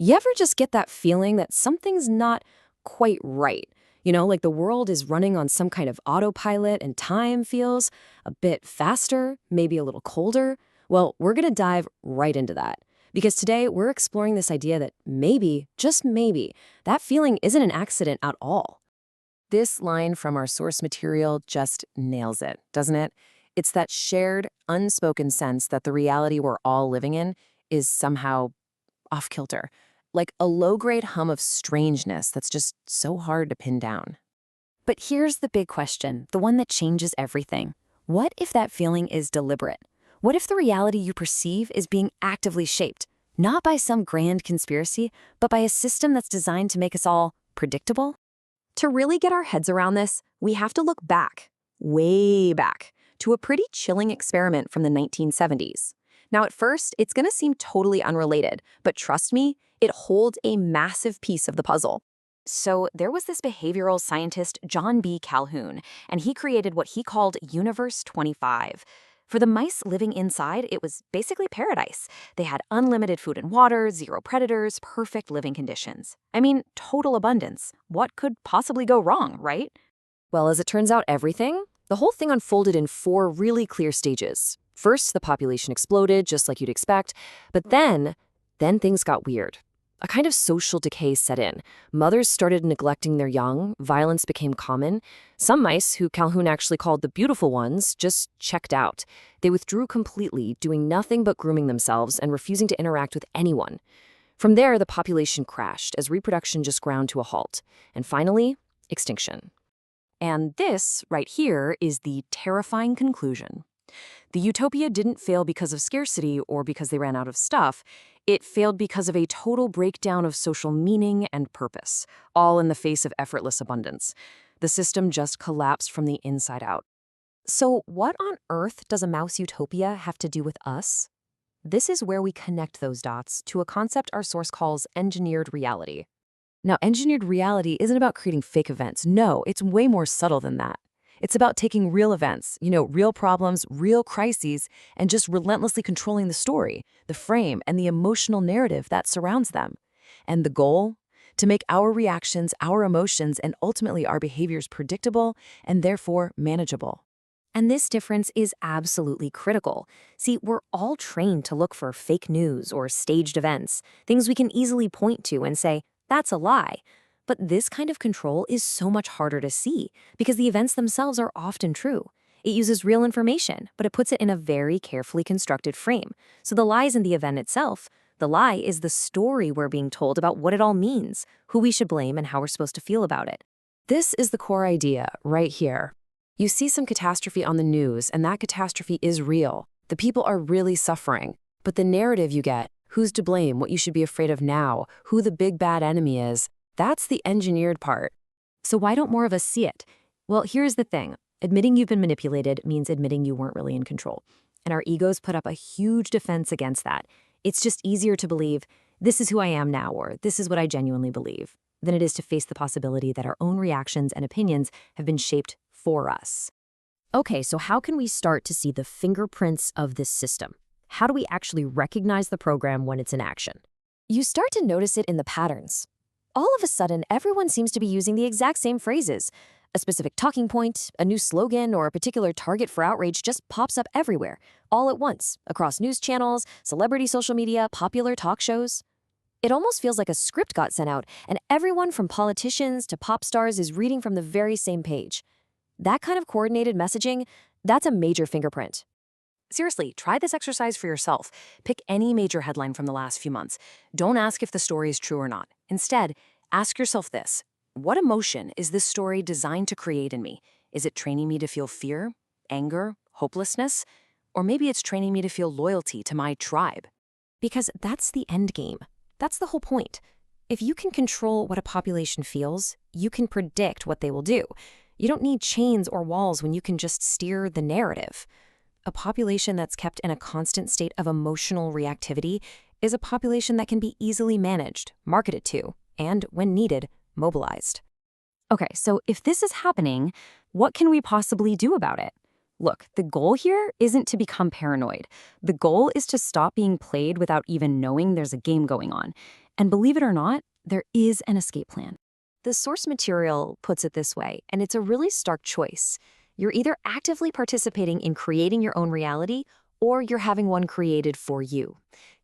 You ever just get that feeling that something's not quite right? Like the world is running on some kind of autopilot and time feels a bit faster, maybe a little colder? Well, we're going to dive right into that. Because today we're exploring this idea that maybe, just maybe, that feeling isn't an accident at all. This line from our source material just nails it, doesn't it? It's that shared, unspoken sense that the reality we're all living in is somehow off kilter, like a low grade hum of strangeness that's just so hard to pin down. But here's the big question, the one that changes everything. What if that feeling is deliberate? What if the reality you perceive is being actively shaped, not by some grand conspiracy, but by a system that's designed to make us all predictable? To really get our heads around this, we have to look back, way back, to a pretty chilling experiment from the 1970s. Now, at first, it's going to seem totally unrelated, but trust me, it holds a massive piece of the puzzle. So there was this behavioral scientist, John B. Calhoun, and he created what he called Universe 25. For the mice living inside, it was basically paradise. They had unlimited food and water, zero predators, perfect living conditions. I mean, total abundance. What could possibly go wrong, right? Well, as it turns out, the whole thing unfolded in four really clear stages. First, the population exploded, just like you'd expect, but then things got weird. A kind of social decay set in. Mothers started neglecting their young, violence became common. Some mice, who Calhoun actually called the beautiful ones, just checked out. They withdrew completely, doing nothing but grooming themselves and refusing to interact with anyone. From there, the population crashed as reproduction just ground to a halt. And finally, extinction. And this, right here, is the terrifying conclusion. The utopia didn't fail because of scarcity or because they ran out of stuff. It failed because of a total breakdown of social meaning and purpose, all in the face of effortless abundance. The system just collapsed from the inside out. So what on earth does a mouse utopia have to do with us? This is where we connect those dots to a concept our source calls engineered reality. Now, engineered reality isn't about creating fake events. No, it's way more subtle than that. It's about taking real events, real problems, real crises, and just relentlessly controlling the story, the frame, and the emotional narrative that surrounds them. And the goal? To make our reactions, our emotions, and ultimately our behaviors predictable and therefore manageable. And this difference is absolutely critical. See, we're all trained to look for fake news or staged events, things we can easily point to and say, that's a lie. But this kind of control is so much harder to see because the events themselves are often true. It uses real information, but it puts it in a very carefully constructed frame. So the lie isn't the event itself. The lie is the story we're being told about what it all means, who we should blame, and how we're supposed to feel about it. This is the core idea right here. You see some catastrophe on the news, and that catastrophe is real. The people are really suffering. But the narrative you get, who's to blame, what you should be afraid of now, who the big bad enemy is, that's the engineered part. So why don't more of us see it? Well, here's the thing. Admitting you've been manipulated means admitting you weren't really in control. And our egos put up a huge defense against that. It's just easier to believe, this is who I am now, or this is what I genuinely believe, than it is to face the possibility that our own reactions and opinions have been shaped for us. Okay, so how can we start to see the fingerprints of this system? How do we actually recognize the program when it's in action? You start to notice it in the patterns. All of a sudden, everyone seems to be using the exact same phrases. A specific talking point, a new slogan, or a particular target for outrage just pops up everywhere, all at once, across news channels, celebrity social media, popular talk shows. It almost feels like a script got sent out, and everyone from politicians to pop stars is reading from the very same page. That kind of coordinated messaging, that's a major fingerprint. Seriously, try this exercise for yourself. Pick any major headline from the last few months. Don't ask if the story is true or not. Instead, ask yourself this. What emotion is this story designed to create in me? Is it training me to feel fear, anger, hopelessness? Or maybe it's training me to feel loyalty to my tribe? Because that's the end game. That's the whole point. If you can control what a population feels, you can predict what they will do. You don't need chains or walls when you can just steer the narrative. A population that's kept in a constant state of emotional reactivity is a population that can be easily managed, marketed to, and, when needed, mobilized. Okay, so if this is happening, what can we possibly do about it? Look, the goal here isn't to become paranoid. The goal is to stop being played without even knowing there's a game going on. And believe it or not, there is an escape plan. The source material puts it this way, and it's a really stark choice. You're either actively participating in creating your own reality, or you're having one created for you.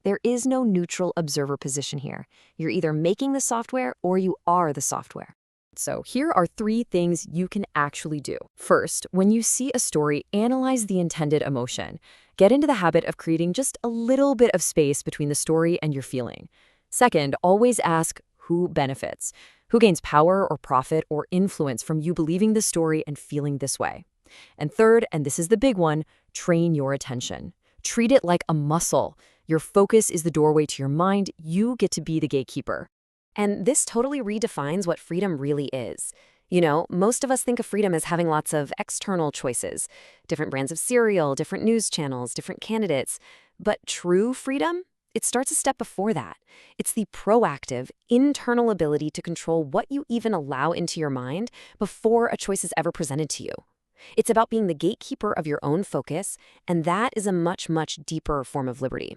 There is no neutral observer position here. You're either making the software or you are the software. So here are 3 things you can actually do. First, when you see a story, analyze the intended emotion. Get into the habit of creating just a little bit of space between the story and your feeling. Second, always ask who benefits. Who gains power or profit or influence from you believing the story and feeling this way? And third, and this is the big one, train your attention. Treat it like a muscle. Your focus is the doorway to your mind. You get to be the gatekeeper. And this totally redefines what freedom really is. You know, most of us think of freedom as having lots of external choices, different brands of cereal, different news channels, different candidates. But true freedom? It starts a step before that. It's the proactive, internal ability to control what you even allow into your mind before a choice is ever presented to you. It's about being the gatekeeper of your own focus, and that is a much, much deeper form of liberty.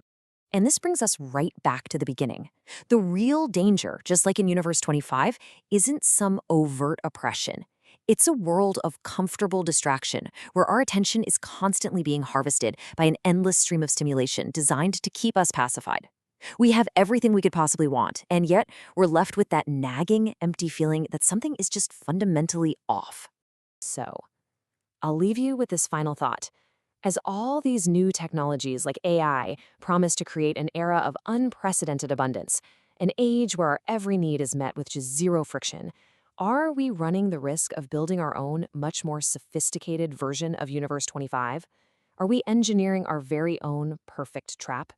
And this brings us right back to the beginning. The real danger, just like in Universe 25, isn't some overt oppression. It's a world of comfortable distraction where our attention is constantly being harvested by an endless stream of stimulation designed to keep us pacified. We have everything we could possibly want, and yet we're left with that nagging, empty feeling that something is just fundamentally off. So, I'll leave you with this final thought. As all these new technologies like AI promise to create an era of unprecedented abundance, an age where our every need is met with just zero friction, are we running the risk of building our own, much more sophisticated version of Universe 25? Are we engineering our very own perfect trap?